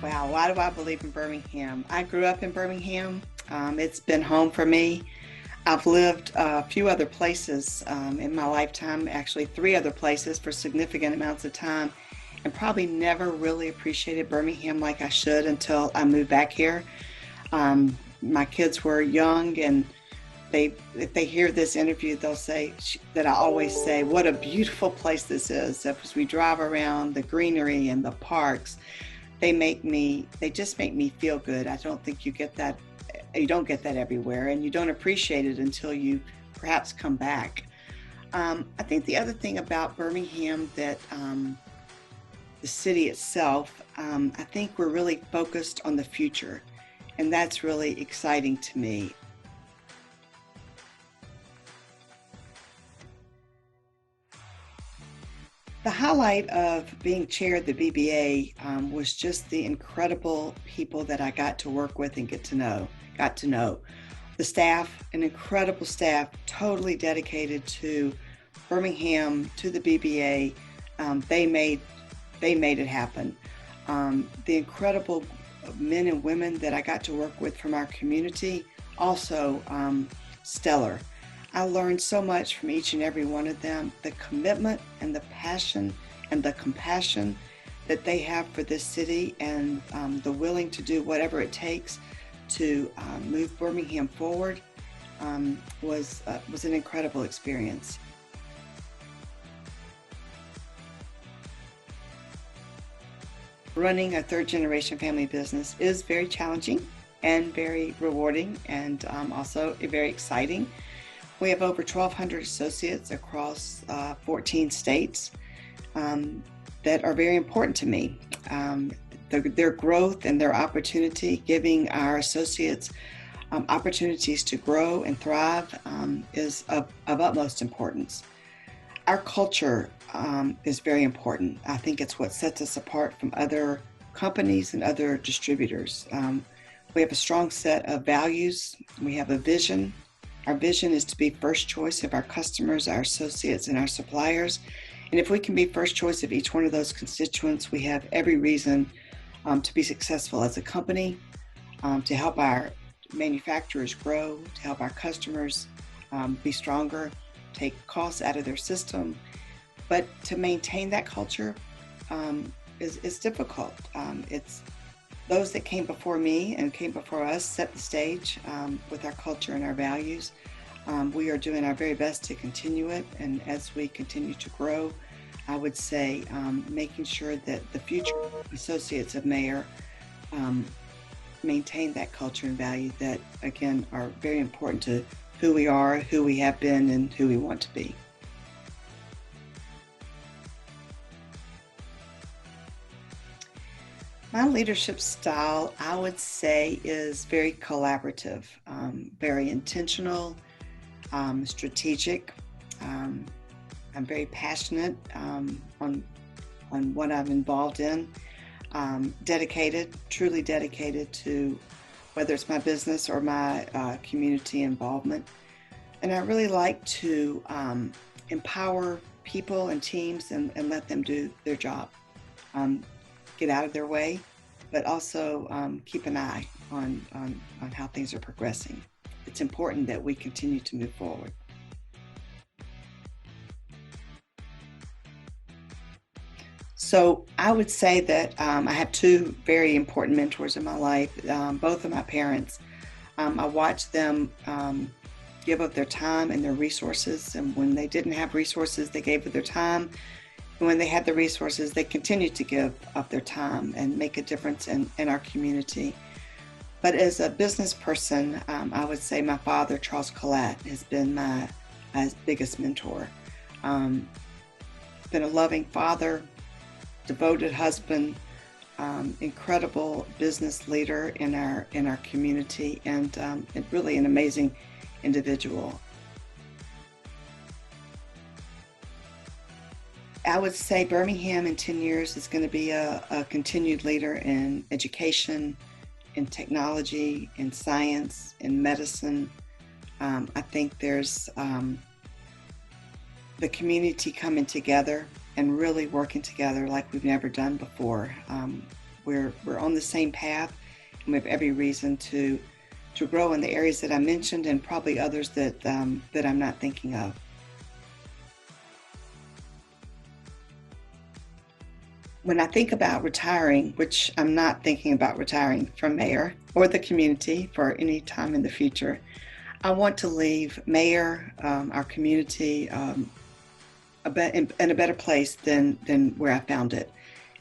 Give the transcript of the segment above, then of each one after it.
Wow, why do I believe in Birmingham? I grew up in Birmingham. It's been home for me. I've lived a few other places in my lifetime, actually three other places for significant amounts of time, and probably never really appreciated Birmingham like I should until I moved back here. My kids were young, and if they hear this interview, they'll say that I always say, "What a beautiful place this is." As we drive around the greenery and the parks, they just make me feel good. I don't think you don't get that everywhere, and you don't appreciate it until you perhaps come back. I think the other thing about Birmingham that the city itself, I think we're really focused on the future, and that's really exciting to me. The highlight of being chair of the BBA was just the incredible people that I got to work with and got to know. The staff, an incredible staff, totally dedicated to Birmingham, to the BBA. They made it happen. The incredible men and women that I got to work with from our community, also stellar. I learned so much from each and every one of them. The commitment and the passion and the compassion that they have for this city, and the willing to do whatever it takes to move Birmingham forward was an incredible experience. Running a third generation family business is very challenging and very rewarding, and also very exciting. We have over 1,200 associates across 14 states that are very important to me. Their growth and their opportunity, giving our associates opportunities to grow and thrive, is of utmost importance. Our culture is very important. I think it's what sets us apart from other companies and other distributors. We have a strong set of values. We have a vision. Our vision is to be first choice of our customers, our associates, and our suppliers. And if we can be first choice of each one of those constituents, we have every reason to be successful as a company, to help our manufacturers grow, to help our customers be stronger, take costs out of their system. But to maintain that culture is difficult. It's those that came before me and came before us set the stage with our culture and our values. We are doing our very best to continue it, and as we continue to grow, I would say making sure that the future associates of Mayor maintain that culture and value that, again, are very important to who we are, who we have been, and who we want to be. My leadership style, I would say, is very collaborative, very intentional, strategic. I'm very passionate on what I'm involved in, dedicated, truly dedicated to whether it's my business or my community involvement. And I really like to empower people and teams and let them do their job. Get out of their way, but also keep an eye on how things are progressing. It's important that we continue to move forward. So I would say that I have two very important mentors in my life, both of my parents. I watched them give up their time and their resources, and when they didn't have resources, they gave of their time. And when they had the resources, they continued to give up their time and make a difference in our community. But as a business person, I would say my father, Charles Collette, has been my biggest mentor. Been a loving father, devoted husband, incredible business leader in our community, and really an amazing individual. I would say Birmingham in 10 years is going to be a continued leader in education, in technology, in science, in medicine. I think there's the community coming together and really working together like we've never done before. we're on the same path, and we have every reason to grow in the areas that I mentioned, and probably others that I'm not thinking of. When I think about retiring, which I'm not thinking about retiring from mayor or the community for any time in the future, I want to leave mayor, our community, in a better place than where I found it,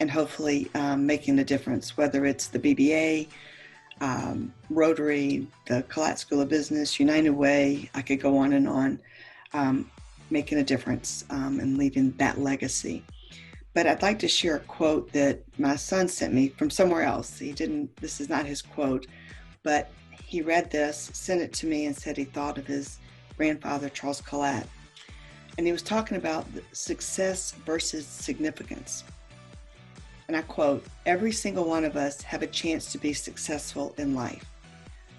and hopefully making a difference, whether it's the BBA, Rotary, the Collat School of Business, United Way. I could go on and on, making a difference and leaving that legacy. But I'd like to share a quote that my son sent me from somewhere else. This is not his quote, but he read this, sent it to me, and said he thought of his grandfather, Charles Collat. And he was talking about success versus significance. And I quote, "Every single one of us have a chance to be successful in life.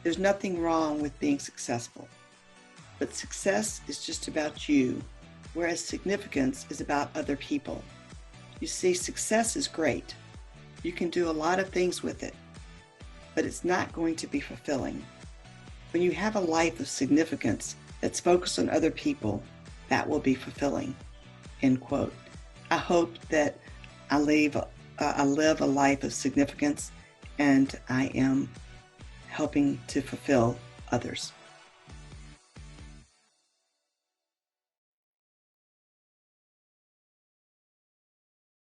There's nothing wrong with being successful. But success is just about you, whereas significance is about other people. You see, success is great. You can do a lot of things with it, but it's not going to be fulfilling. When you have a life of significance that's focused on other people, that will be fulfilling." End quote. I hope that I live a life of significance, and I am helping to fulfill others.